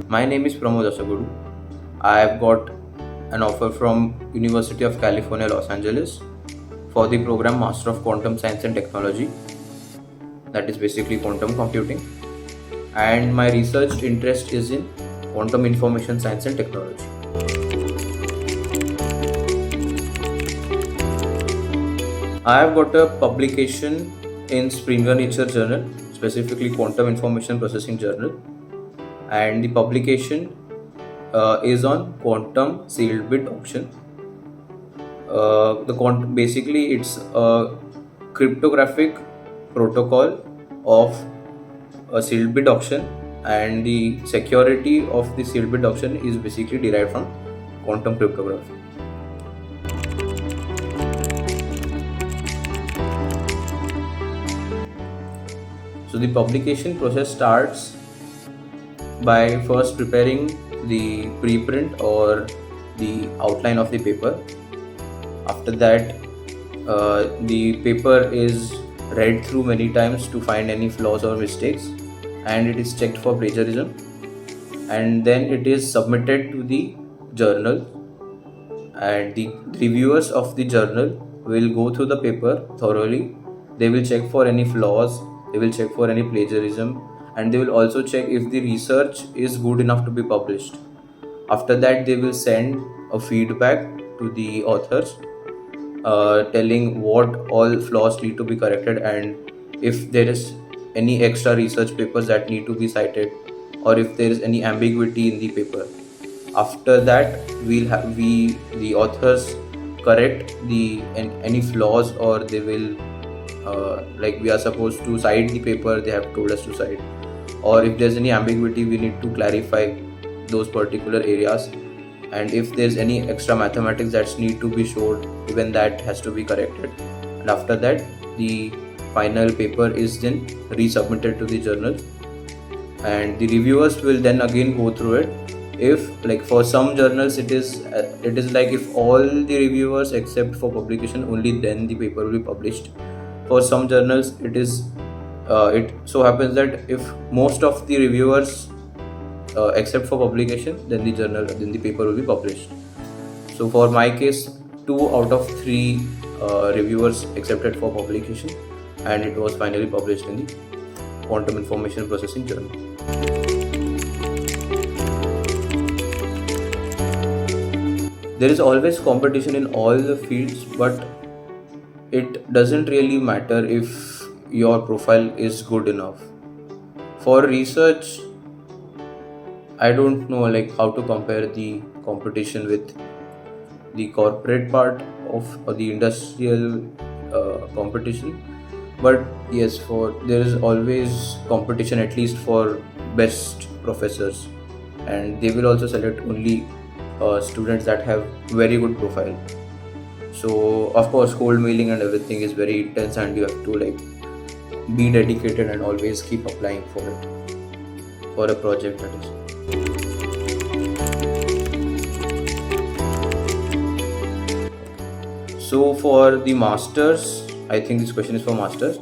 My name is Pramod Asagodu. I have got an offer from University of California, Los Angeles for the program Master of Quantum Science and Technology. That is basically quantum computing. And my research interest is in quantum information science and technology. I have got a publication in Springer Nature Journal, specifically Quantum Information Processing Journal, and the publication is on quantum sealed bit auction. Basically it's a cryptographic protocol of a sealed bit auction, and the security of the sealed bit auction is basically derived from quantum cryptography. So the publication process starts by first preparing the preprint or the outline of the paper. After that, the paper is read through many times to find any flaws or mistakes, and it is checked for plagiarism, and then it is submitted to the journal, and the reviewers of the journal will go through the paper thoroughly. They will check for any flaws, they will check for any plagiarism, and they will also check if the research is good enough to be published. After that, they will send a feedback to the authors telling what all flaws need to be corrected, and if there is any extra research papers that need to be cited, or if there is any ambiguity in the paper. After that, the authors correct any flaws, or they will we are supposed to cite the paper they have told us to cite, or if there's any ambiguity we need to clarify those particular areas, and if there's any extra mathematics that need to be showed, even that has to be corrected. And after that, the final paper is then resubmitted to the journal, and the reviewers will then again go through it. If for some journals it is like if all the reviewers except for publication, only then the paper will be published. For some journals it so happens that if most of the reviewers except for publication, then the paper will be published. So for my case, 2 out of 3 reviewers accepted for publication, and it was finally published in the Quantum Information Processing Journal. There is always competition in all the fields, but it doesn't really matter if your profile is good enough. For research, I don't know how to compare the competition with the corporate part of the industrial competition, but yes, there is always competition, at least for best professors, and they will also select only students that have very good profile. So of course, cold mailing and everything is very intense, and you have to be dedicated and always keep applying for it, for a project, that is. So for the masters, I think this question is for masters.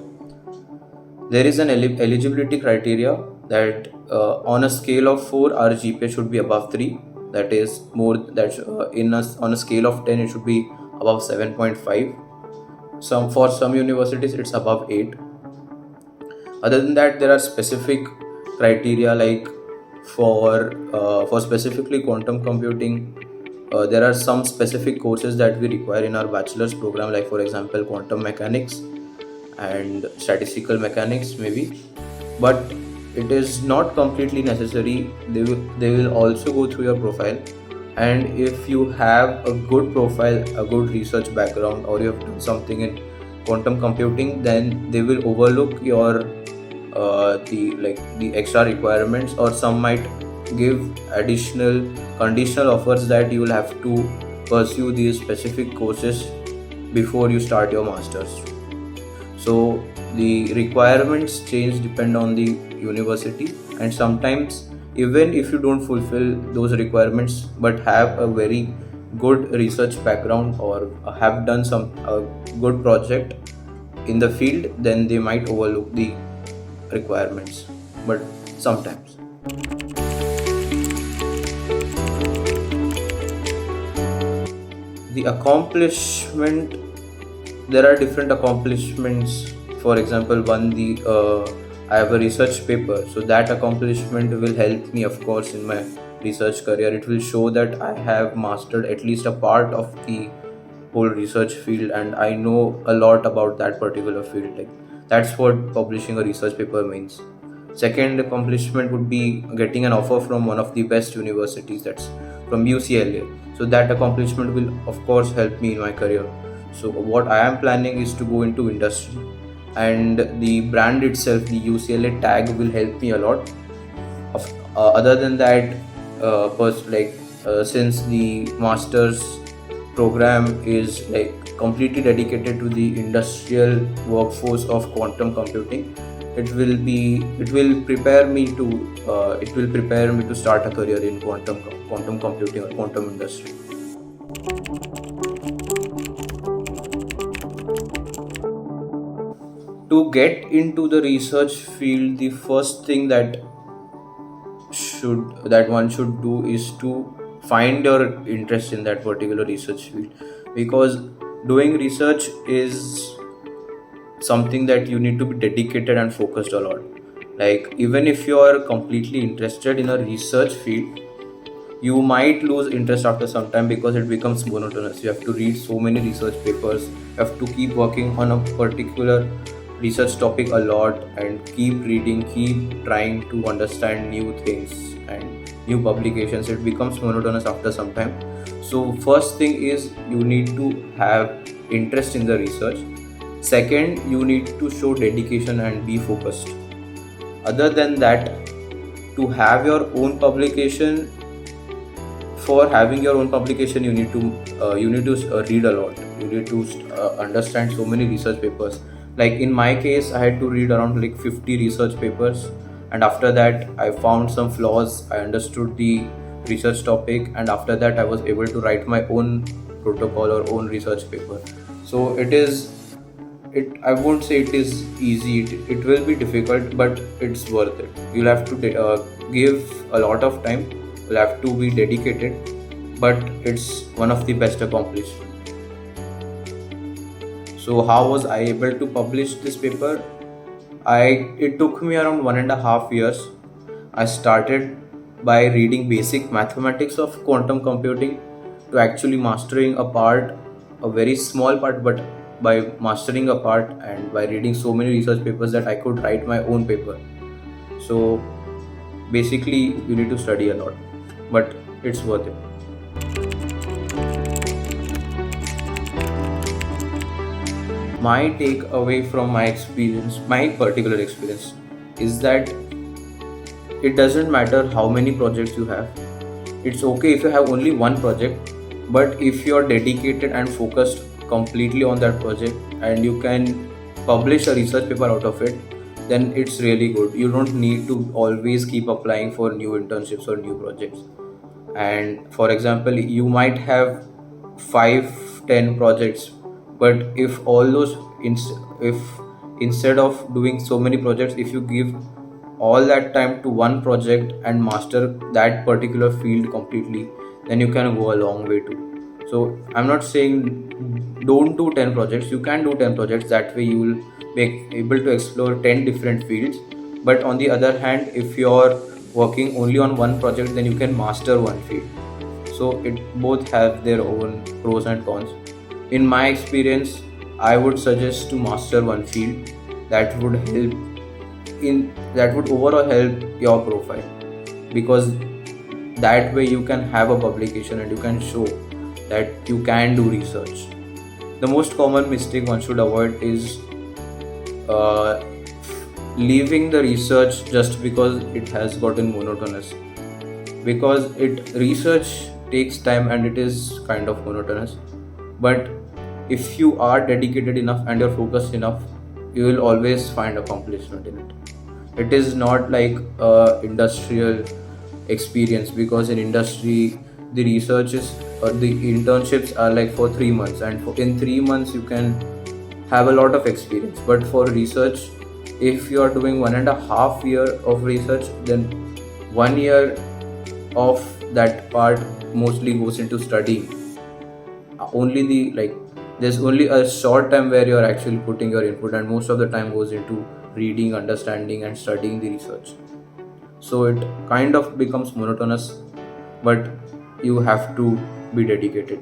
There is an eligibility criteria that on a scale of 4, our GPA should be above 3. That is more. On a scale of 10, it should be above 7.5. For some universities, it's above 8. Other than that, there are specific criteria, for specifically quantum computing. There are some specific courses that we require in our bachelor's program, like for example quantum mechanics and statistical mechanics maybe, but it is not completely necessary. They will also go through your profile, and if you have a good profile, a good research background, or you have done something in quantum computing, then they will overlook your the extra requirements, or some might give additional conditional offers that you will have to pursue these specific courses before you start your masters. So the requirements change depend on the university, and sometimes even if you don't fulfill those requirements but have a very good research background, or have done a good project in the field, then they might overlook the requirements, but sometimes. The accomplishment, there are different accomplishments. For example, one, the I have a research paper, so that accomplishment will help me, of course, in my research career. It will show that I have mastered at least a part of the whole research field, and I know a lot about that particular field. Like, that's what publishing a research paper means. Second accomplishment would be getting an offer from one of the best universities, that's from UCLA. So that accomplishment will, of course, help me in my career. So what I am planning is to go into industry, and the brand itself, the UCLA tag, will help me a lot. Other than that, since the master's program is like completely dedicated to the industrial workforce of quantum computing, it will prepare me to start a career in quantum computing or quantum industry. To get into the research field, the first thing that one should do is to find your interest in that particular research field, because doing research is something that you need to be dedicated and focused a lot. Like, even if you are completely interested in a research field, you might lose interest after some time because it becomes monotonous. You have to read so many research papers, you have to keep working on a particular research topic a lot, and keep reading, keep trying to understand new things and new publications. It becomes monotonous after some time. So first thing is, you need to have interest in the research. Second, you need to show dedication and be focused. Other than that, to have your own publication, for having your own publication, you need to read a lot. You need to understand so many research papers. Like, in my case, I had to read around like 50 research papers, and after that I found some flaws, I understood the research topic, and after that I was able to write my own protocol or own research paper. So I won't say it is easy. It will be difficult, but it's worth it. You'll have to give a lot of time. You'll have to be dedicated, but it's one of the best accomplishments. So how was I able to publish this paper? It took me around 1.5 years. I started by reading basic mathematics of quantum computing to actually mastering a very small part, but by mastering a part and by reading so many research papers that I could write my own paper. So basically, you need to study a lot, but it's worth it. My takeaway from my particular experience, is that it doesn't matter how many projects you have. It's okay if you have only one project, but if you're dedicated and focused completely on that project, and you can publish a research paper out of it, then it's really good. You don't need to always keep applying for new internships or new projects. And for example, you might have 5-10 projects, but if instead of doing so many projects, if you give all that time to one project and master that particular field completely, then you can go a long way too. So I'm not saying don't do 10 projects. You can do 10 projects. That way you will be able to explore 10 different fields. But on the other hand, if you're working only on one project, then you can master one field. So it both have their own pros and cons. In my experience, I would suggest to master one field. That would overall help your profile, because that way you can have a publication and you can show that you can do research. The most common mistake one should avoid is leaving the research just because it has gotten monotonous, because research takes time and it is kind of monotonous. But if you are dedicated enough and you're focused enough, you will always find accomplishment in it. It is not like industrial experience, because in industry the researches or the internships are like for 3 months, and in 3 months you can have a lot of experience. But for research, if you are doing 1.5 year of research, then 1 year of that part mostly goes into studying. only the like there's only a short time where you're actually putting your input, and most of the time goes into reading, understanding, and studying the research. So it kind of becomes monotonous, but you have to be dedicated.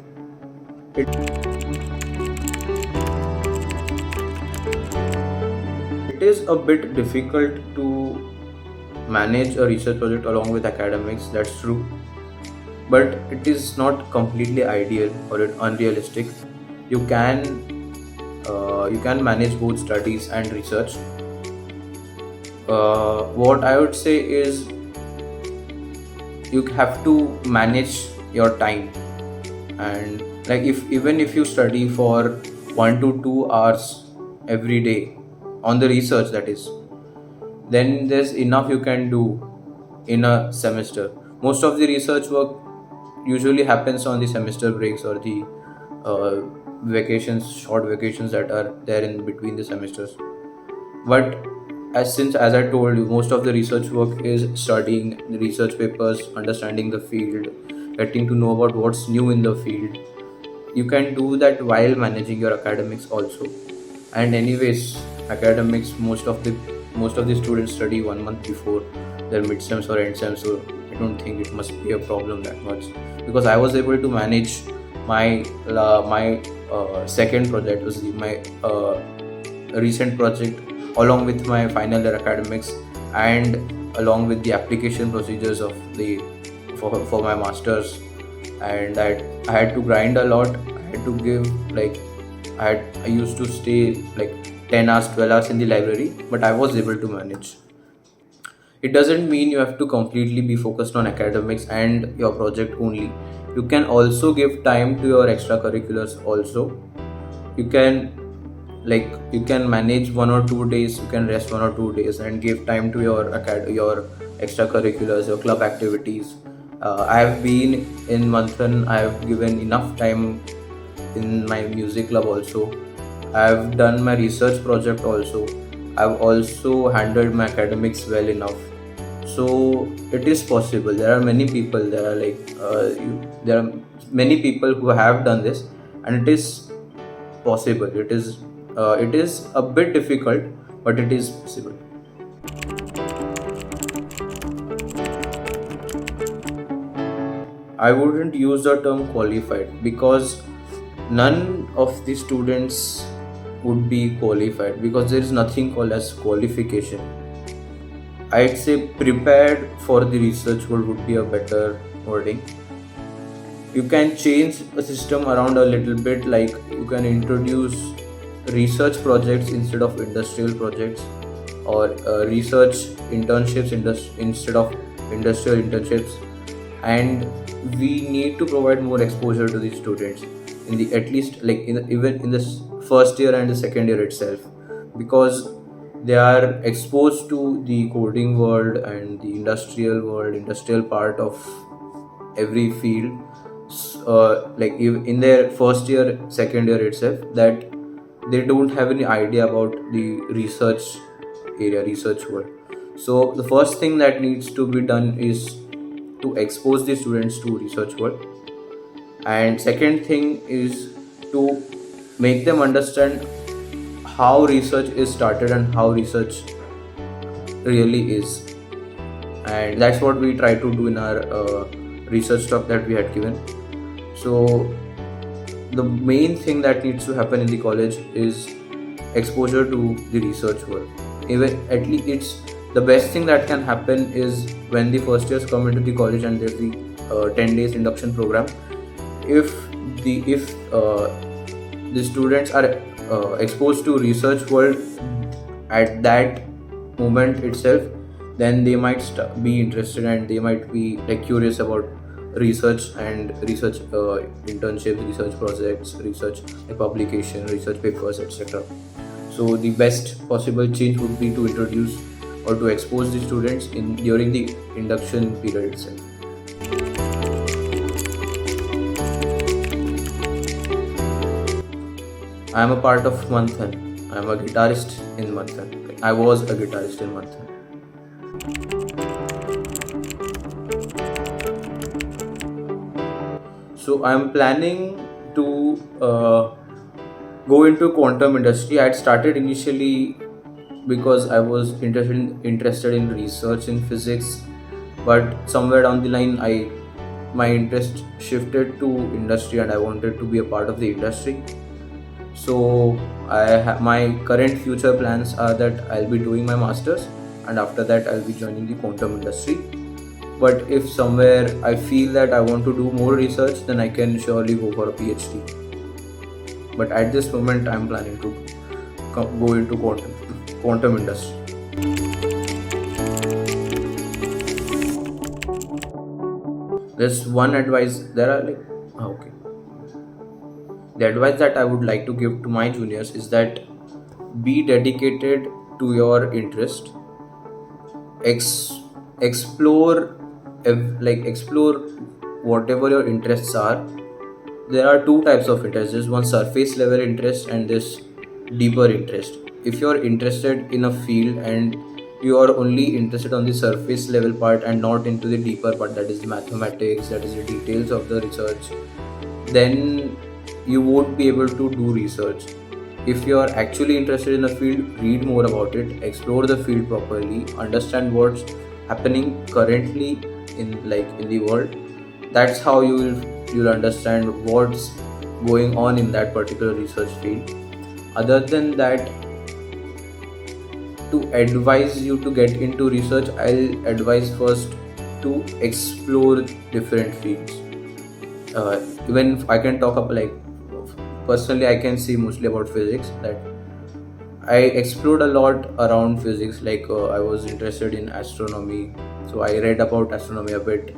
It is a bit difficult to manage a research project along with academics, that's true, but it is not completely ideal or unrealistic. You can manage both studies and research. What I would say is you have to manage your time, and like if even if you study for 1 to 2 hours every day on the research, that is, then there's enough you can do in a semester. Most of the research work usually happens on the semester breaks or the uh, vacations, short vacations that are there in between the semesters. But as I told you, most of the research work is studying the research papers, understanding the field, getting to know about what's new in the field. You can do that while managing your academics also. And anyways, academics, most of the students study 1 month before their midterms or end sems, so I don't think it must be a problem that much, because I was able to manage my second project, was my recent project, along with my final year academics, and along with the application procedures of the for my masters. And I had to grind a lot. I had to give like I used to stay like 10 hours, 12 hours in the library, but I was able to manage. It doesn't mean you have to completely be focused on academics and your project only. You can also give time to your extracurriculars also. You can manage 1 or 2 days, you can rest 1 or 2 days and give time to your extracurriculars, your club activities. I have been in Manthan. I have given enough time in my music club also. I have done my research project also. I've also handled my academics well enough. So it is possible. There are many people who have done this, and it is possible. It is a bit difficult, but it is possible. I wouldn't use the term qualified, because none of the students would be qualified, because there is nothing called as qualification. I'd say prepared for the research world would be a better wording. You can change a system around a little bit, like you can introduce research projects instead of industrial projects, or research internships instead of industrial internships. And we need to provide more exposure to these students in the, at least like even in this first year and the second year itself, because they are exposed to the coding world and the industrial part of every field. Like in their first year, second year itself, that they don't have any idea about the research world. So the first thing that needs to be done is to expose the students to research world, and second thing is to make them understand how research is started and how research really is. And that's what we try to do in our research talk that we had given. So the main thing that needs to happen in the college is exposure to the research world. Even at least it's the best thing that can happen is when the first years come into the college and there's the 10 days induction program. If the students are exposed to research world at that moment itself, then they might be interested, and they might be like curious about research and research internships, research projects, research publication, research papers, etc. So the best possible change would be to introduce or to expose the students in during the induction period itself. I am a part of Manthan. I am a guitarist in Manthan. I was a guitarist in Manthan. So I am planning to go into quantum industry. I had started initially because I was interested in research in physics, but somewhere down the line, my interest shifted to industry, and I wanted to be a part of the industry. So my current future plans are that I'll be doing my masters, and after that I'll be joining the quantum industry. But if somewhere I feel that I want to do more research, then I can surely go for a PhD. But at this moment, I'm planning to go into quantum industry. There's one advice. There are like okay. The advice that I would like to give to my juniors is that be dedicated to your interest. Explore, explore whatever your interests are. There are two types of interest. There's one surface level interest and this deeper interest. If you're interested in a field and you are only interested on the surface level part and not into the deeper part, that is mathematics, that is the details of the research, then you won't be able to do research. If you are actually interested in a field, read more about it, explore the field properly, understand what's happening currently in the world. That's how you'll understand what's going on in that particular research field. Other than that, to advise you to get into research, I'll advise first to explore different fields. Even I can talk about personally, I can see mostly about physics that I explored a lot around physics. I was interested in astronomy, so I read about astronomy a bit.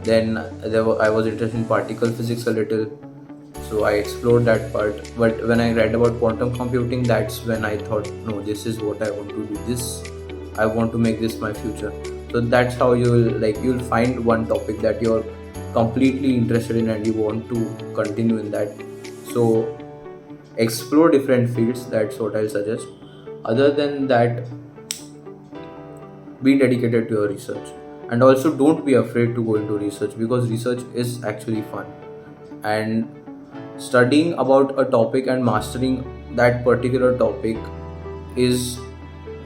Then I was interested in particle physics a little, so I explored that part. But when I read about quantum computing, that's when I thought, no, this is what I want to do. I want to make this my future. So that's how you'll find one topic that you're completely interested in and you want to continue in that. So explore different fields. That's what I'll suggest. Other than that, be dedicated to your research, and also don't be afraid to go into research, because research is actually fun. And studying about a topic and mastering that particular topic is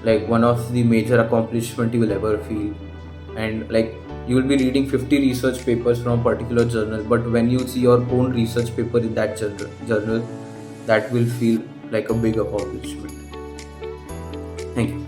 one of the major accomplishment you will ever feel. And you will be reading 50 research papers from a particular journal, but when you see your own research paper in that journal, that will feel like a big accomplishment. Thank you.